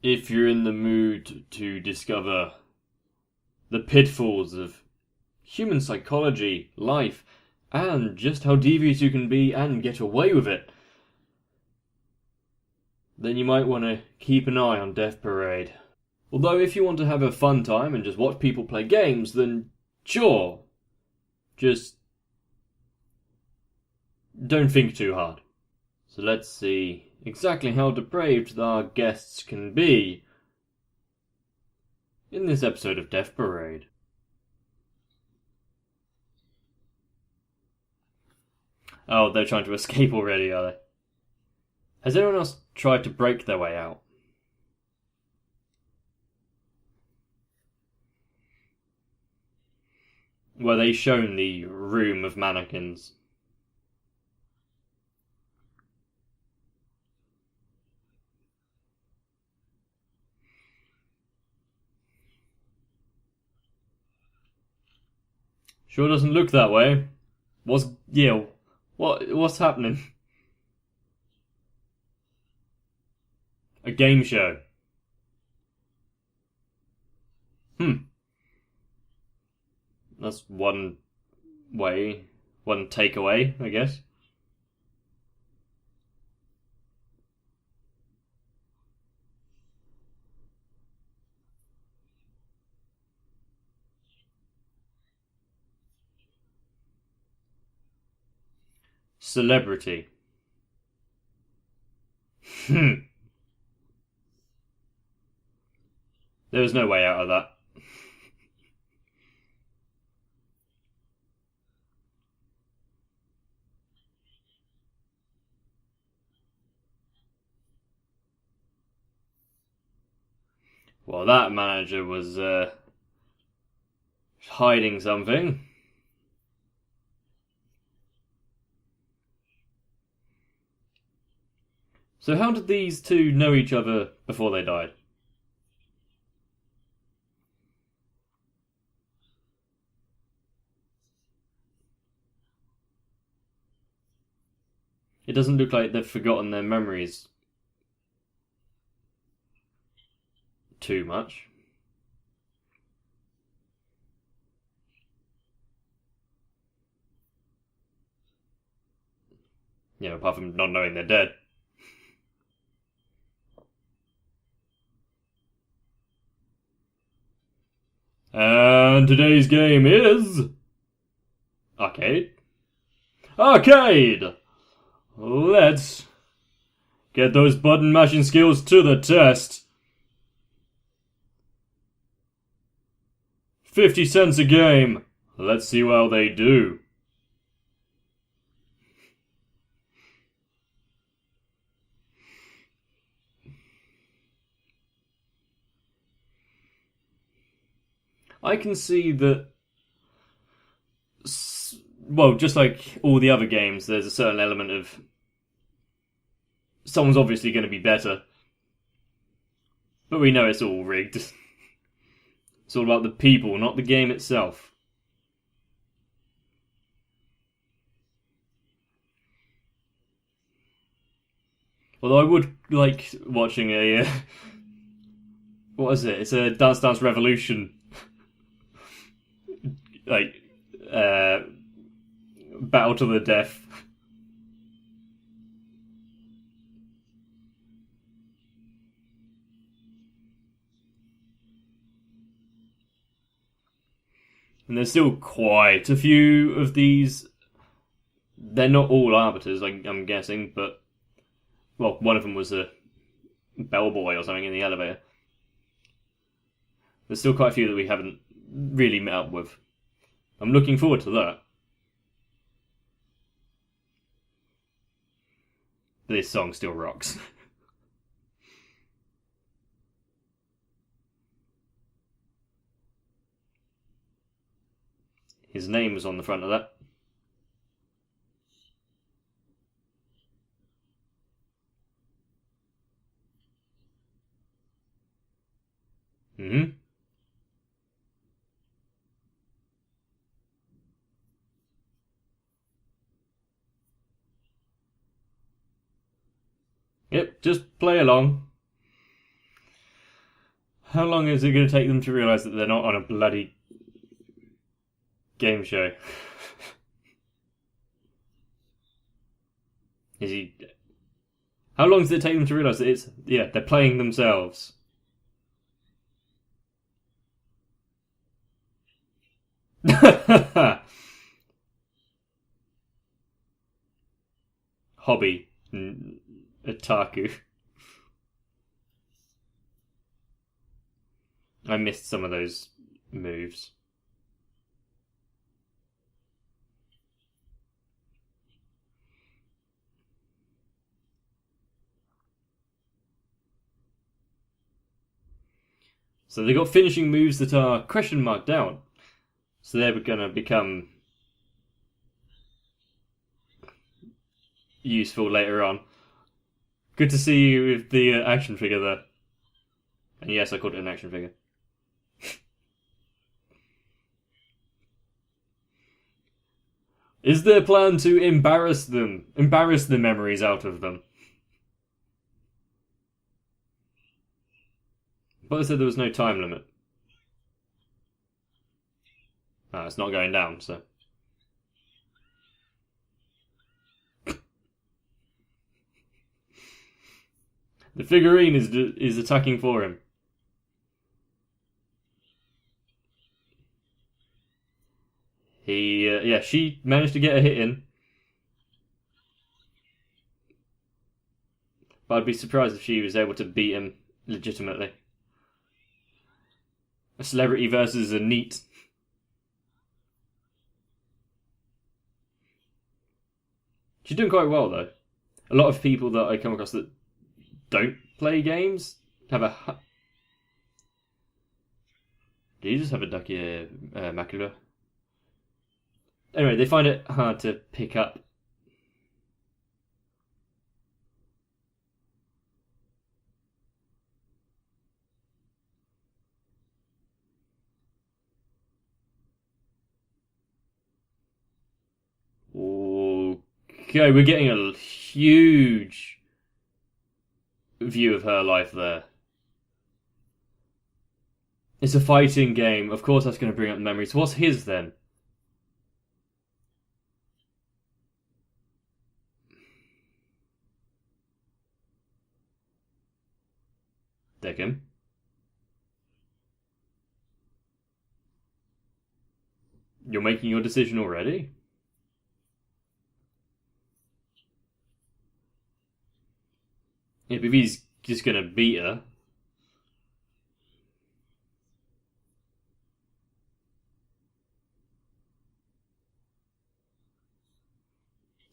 If you're in the mood to discover the pitfalls of human psychology, life, and just how devious you can be and get away with it, then you might want to keep an eye on Death Parade. Although if you want to have a fun time and just watch people play games, then sure. Just don't think too hard. So let's see exactly how depraved our guests can be in this episode of Death Parade. Oh, they're trying to escape already, are they? Has anyone else tried to break their way out? Were they shown the room of mannequins? Sure doesn't look that way. What's happening? A game show. That's one takeaway, I guess. Celebrity. There was no way out of that. Well, that manager was hiding something. So how did these two know each other before they died? It doesn't look like they've forgotten their memories too much. You know, apart from not knowing they're dead. And today's game is... Arcade. Arcade! Let's get those button mashing skills to the test. 50 cents a game. Let's see how they do. I can see that, well, just like all the other games, there's a certain element of someone's obviously going to be better. But we know it's all rigged. It's all about the people, not the game itself. Although I would like watching a... what is it? It's a Dance Dance Revolution. Like, battle to the death. And there's still quite a few of these. They're not all arbiters, I'm guessing, but... Well, one of them was a bellboy or something in the elevator. There's still quite a few that we haven't really met up with. I'm looking forward to that. This song still rocks. His name was on the front of that. Yep, just play along. How long is it going to take them to realise that they're not on a bloody game show? Is he... How long does it take them to realise that it's... Yeah, they're playing themselves. Hobby. Otaku. I missed some of those moves. So they got finishing moves that are question marked out. So they're going to become useful later on. Good to see you with the action figure there. And yes, I called it an action figure. Is their plan to embarrass them? Embarrass the memories out of them? But I said there was no time limit. Ah, it's not going down, so... The figurine is attacking for him. She managed to get a hit in. But I'd be surprised if she was able to beat him legitimately. A celebrity versus a NEET. She's doing quite well, though. A lot of people that I come across that don't play games have a... Do you just have a ducky macula? Anyway, they find it hard to pick up. Okay, we're getting a huge view of her life there. It's a fighting game. Of course that's going to bring up memories. What's his then? Deccan. You're making your decision already? If he's just gonna beat her.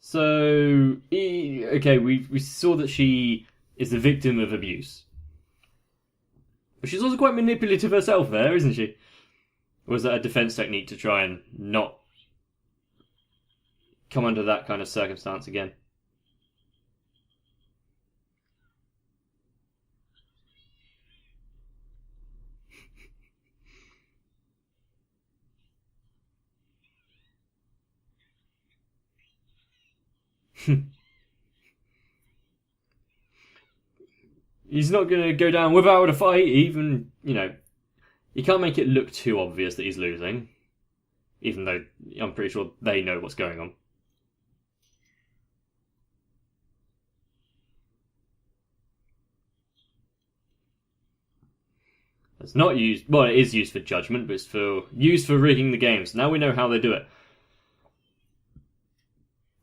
So, okay, we saw that she is the victim of abuse. But she's also quite manipulative herself there, isn't she? Or was that a defense technique to try and not come under that kind of circumstance again? He's not going to go down without a fight, even, he can't make it look too obvious that he's losing. Even though I'm pretty sure they know what's going on. It's not used, well, it is used for judgment, but it's used for rigging the games. Now we know how they do it.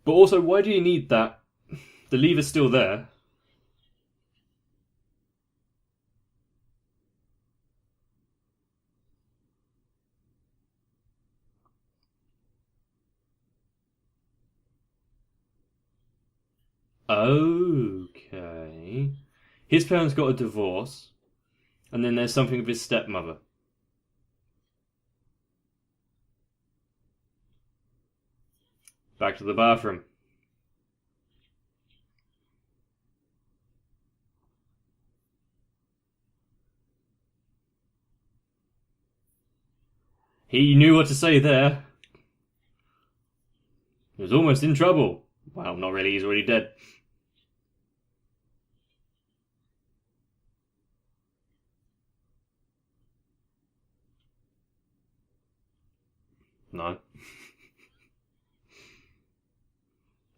But also, why do you need that? The lever's still there. Okay. His parents got a divorce, and then there's something with his stepmother. Back to the bathroom. He knew what to say there. He was almost in trouble. Well, not really, he's already dead. No.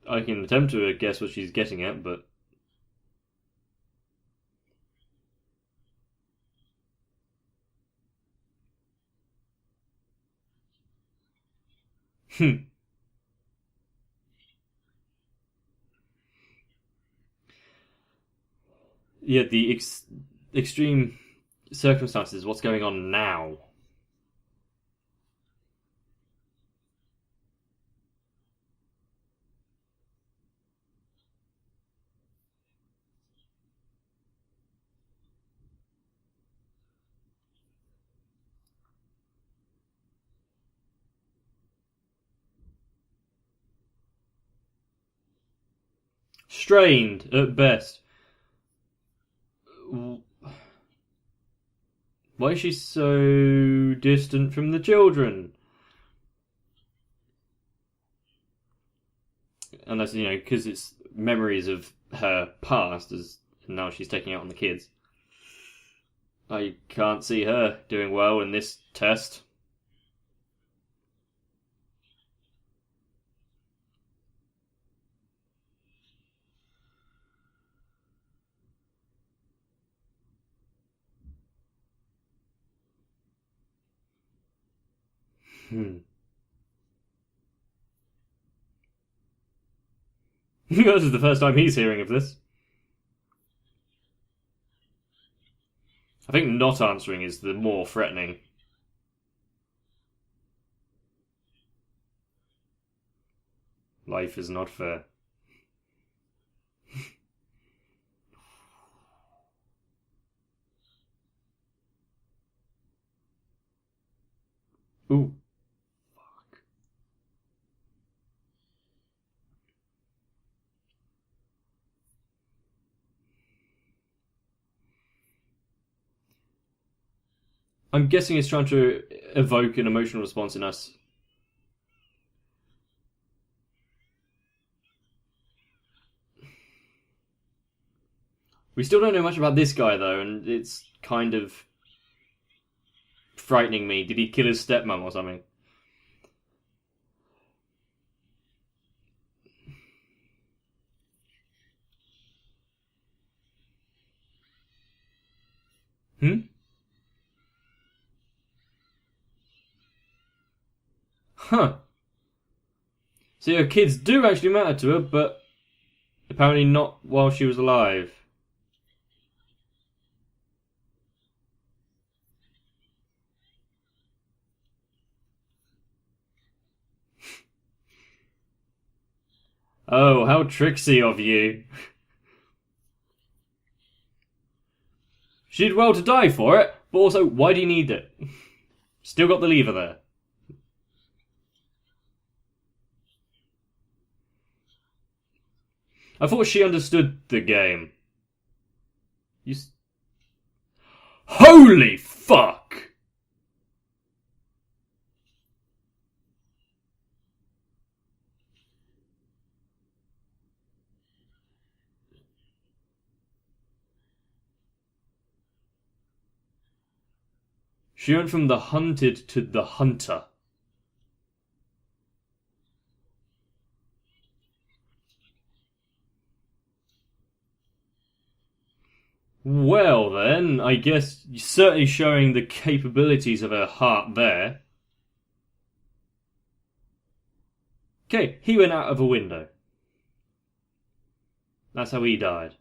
I can attempt to guess what she's getting at, but... Yeah, the extreme circumstances, what's going on now? Strained, at best. Why is she so distant from the children? Unless, because it's memories of her past, and now she's taking out on the kids. I can't see her doing well in this test. This is the first time he's hearing of this. I think not answering is the more threatening. Life is not fair. Ooh. Fuck. I'm guessing it's trying to evoke an emotional response in us. We still don't know much about this guy, though, and it's kind of frightening me. Did he kill his stepmom or something? Huh. So her kids do actually matter to her, but apparently not while she was alive. Oh, how tricksy of you. She did well to die for it, but also, why do you need it? Still got the lever there. I thought she understood the game. Holy fuck! She went from the hunted to the hunter. Well then, I guess certainly showing the capabilities of her heart there. Okay, he went out of a window. That's how he died.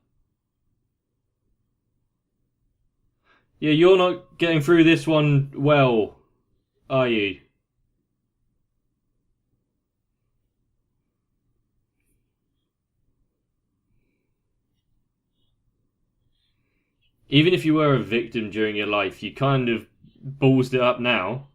Yeah, you're not getting through this one well, are you? Even if you were a victim during your life, you kind of ballsed it up now.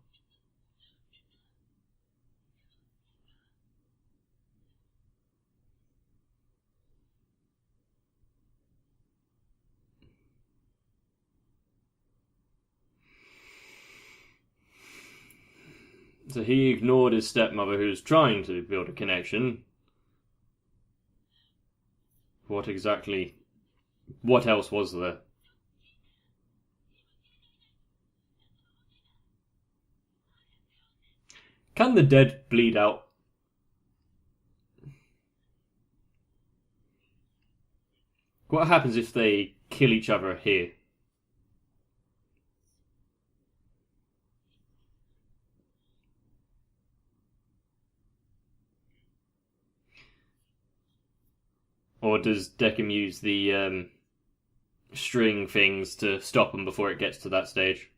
So he ignored his stepmother who was trying to build a connection. What else was there? Can the dead bleed out? What happens if they kill each other here? Or does Decim use the string things to stop them before it gets to that stage?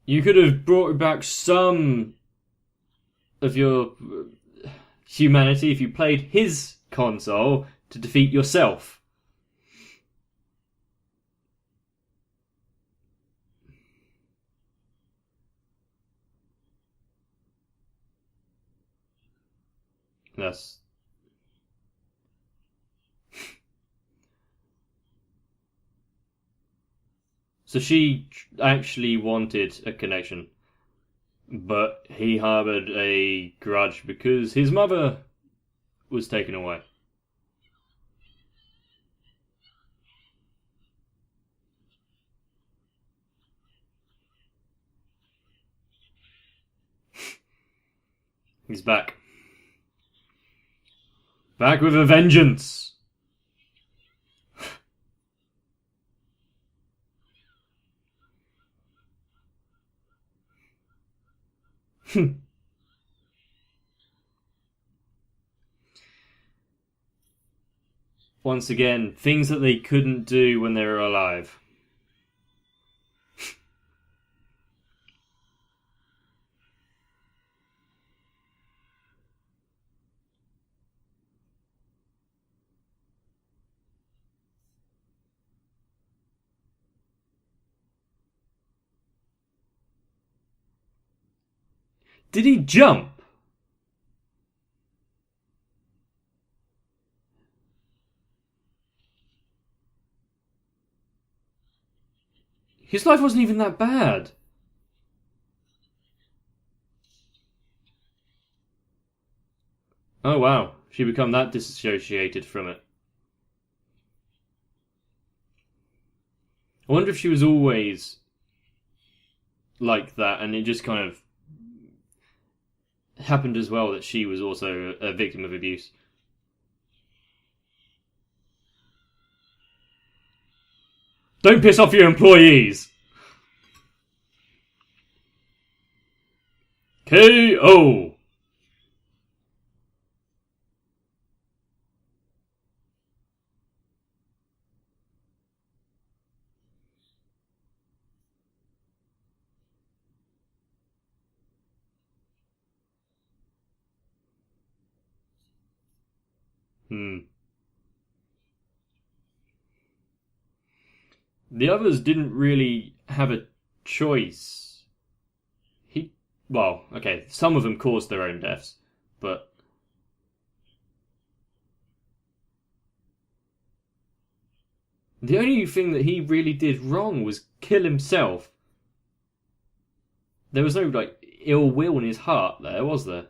You could have brought back some of your humanity if you played his console to defeat yourself. That's... So she actually wanted a connection, but he harbored a grudge because his mother was taken away. He's back. Back with a vengeance! Once again, things that they couldn't do when they were alive. Did he jump? His life wasn't even that bad. Oh wow, she become that disassociated from it. I wonder if she was always like that and it just kind of happened as well that she was also a victim of abuse. Don't piss off your employees! KO! The others didn't really have a choice. Well, okay, some of them caused their own deaths, but the only thing that he really did wrong was kill himself. There was no, like, ill will in his heart there, was there?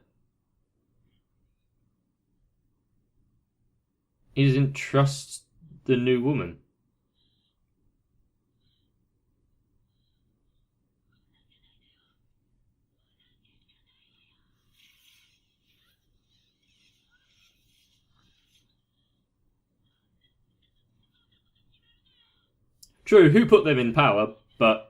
He didn't trust the new woman. True, who put them in power, but...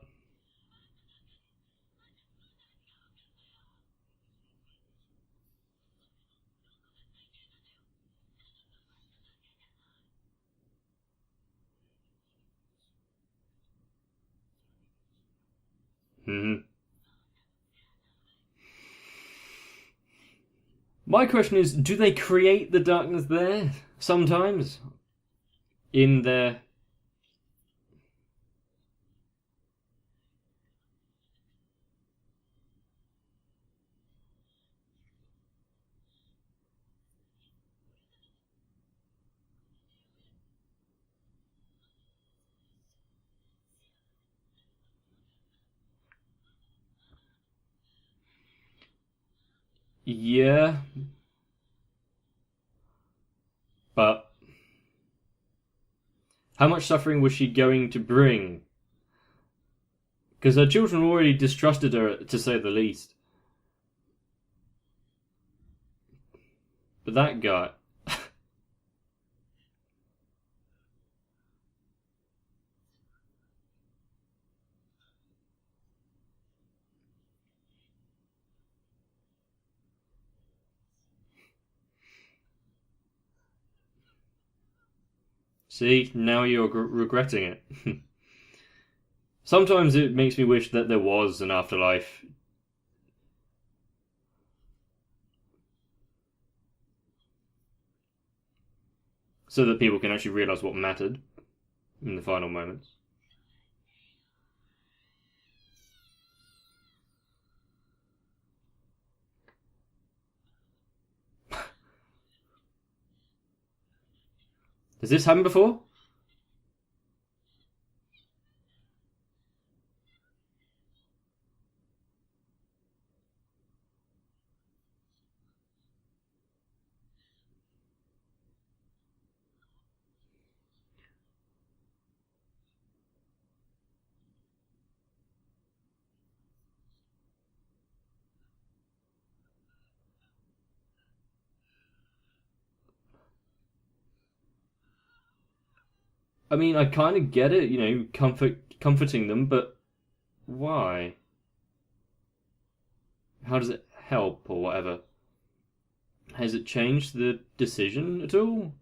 My question is, do they create the darkness there sometimes? In their... Yeah, but how much suffering was she going to bring? Because her children already distrusted her, to say the least. But that guy. See, now you're regretting it. Sometimes it makes me wish that there was an afterlife. So that people can actually realise what mattered in the final moments. Has this happened before? I mean, I kind of get it, comforting them, but why? How does it help or whatever? Has it changed the decision at all?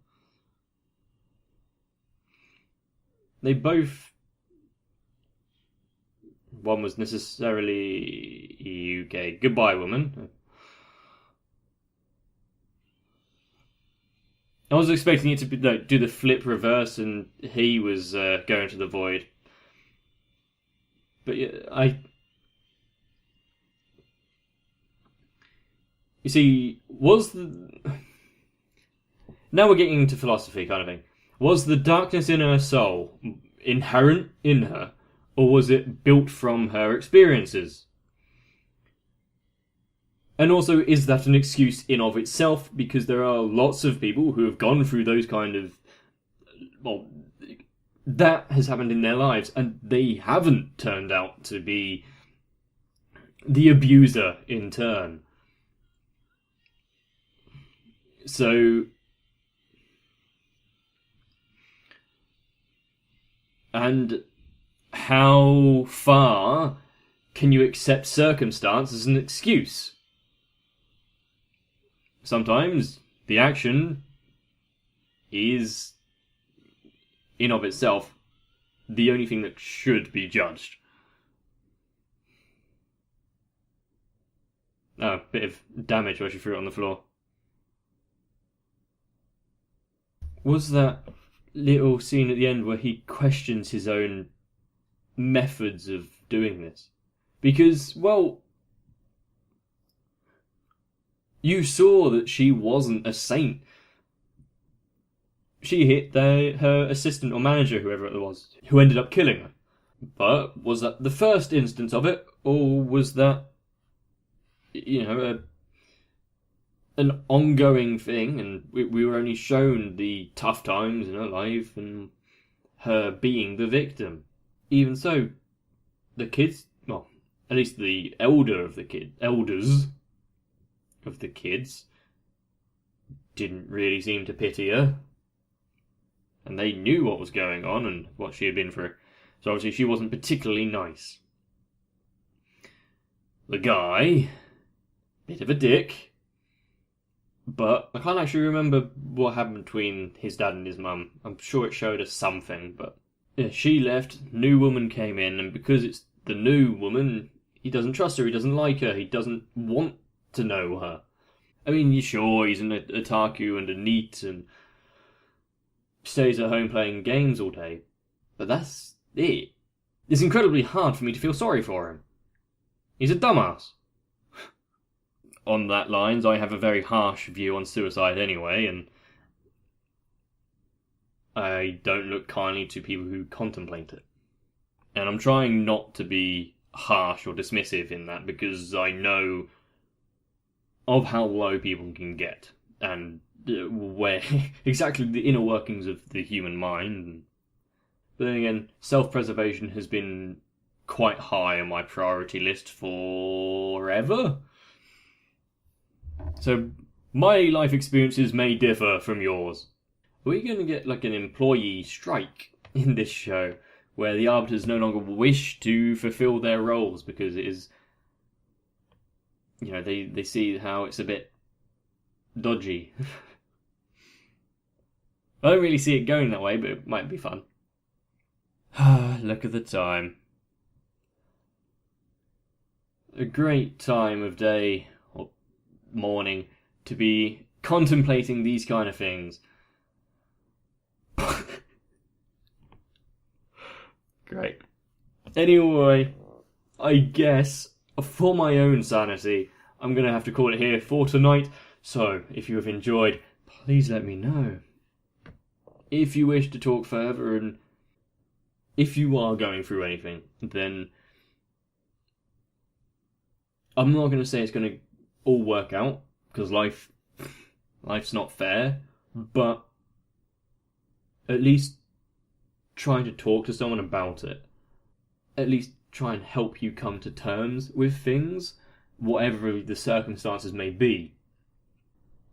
They both. One was necessarily UK. Goodbye, woman. I was expecting it to be like, do the flip reverse, and he was going to the void. But yeah, you see, now we're getting into philosophy kind of thing. Was the darkness in her soul inherent in her, or was it built from her experiences? And also, is that an excuse in of itself? Because there are lots of people who have gone through those kind of, well, that has happened in their lives, and they haven't turned out to be the abuser in turn. So, and how far can you accept circumstance as an excuse? Sometimes the action is, in of itself, the only thing that should be judged. Oh, a bit of damage where she threw it on the floor. Was that little scene at the end where he questions his own methods of doing this? Because, well, you saw that she wasn't a saint. She hit her assistant or manager, whoever it was, who ended up killing her. But was that the first instance of it, or was that, an ongoing thing, and we were only shown the tough times in her life and her being the victim? Even so, the kids, well, at least the elders of the kids, didn't really seem to pity her. And they knew what was going on and what she had been through. So obviously she wasn't particularly nice. The guy, bit of a dick. But I can't actually remember what happened between his dad and his mum. I'm sure it showed us something, but yeah, she left, new woman came in, and because it's the new woman, he doesn't trust her, he doesn't like her, he doesn't want to know her. I mean, sure, he's an otaku and a NEET and stays at home playing games all day, but that's it. It's incredibly hard for me to feel sorry for him. He's a dumbass. On that lines, I have a very harsh view on suicide anyway, and I don't look kindly to people who contemplate it. And I'm trying not to be harsh or dismissive in that, because I know of how low people can get, and where exactly the inner workings of the human mind. But then again, self-preservation has been quite high on my priority list forever. So my life experiences may differ from yours. Are we going to get like an employee strike in this show, where the Arbiters no longer wish to fulfill their roles because it is, they see how it's a bit dodgy? I don't really see it going that way, but it might be fun. Look at the time. A great time of day or morning to be contemplating these kind of things. Great. Anyway, I guess for my own sanity, I'm going to have to call it here for tonight. So, if you have enjoyed, please let me know. If you wish to talk further, and if you are going through anything, then I'm not going to say it's going to all work out, because life's not fair, but at least trying to talk to someone about it, at least try and help you come to terms with things, whatever the circumstances may be.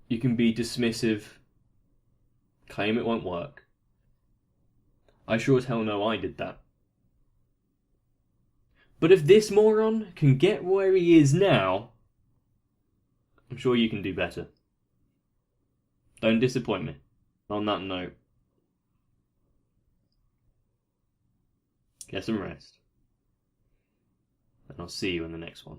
You can be dismissive, claim it won't work. I sure as hell know I did that. But if this moron can get where he is now, I'm sure you can do better. Don't disappoint me. On that note, get some rest. And I'll see you in the next one.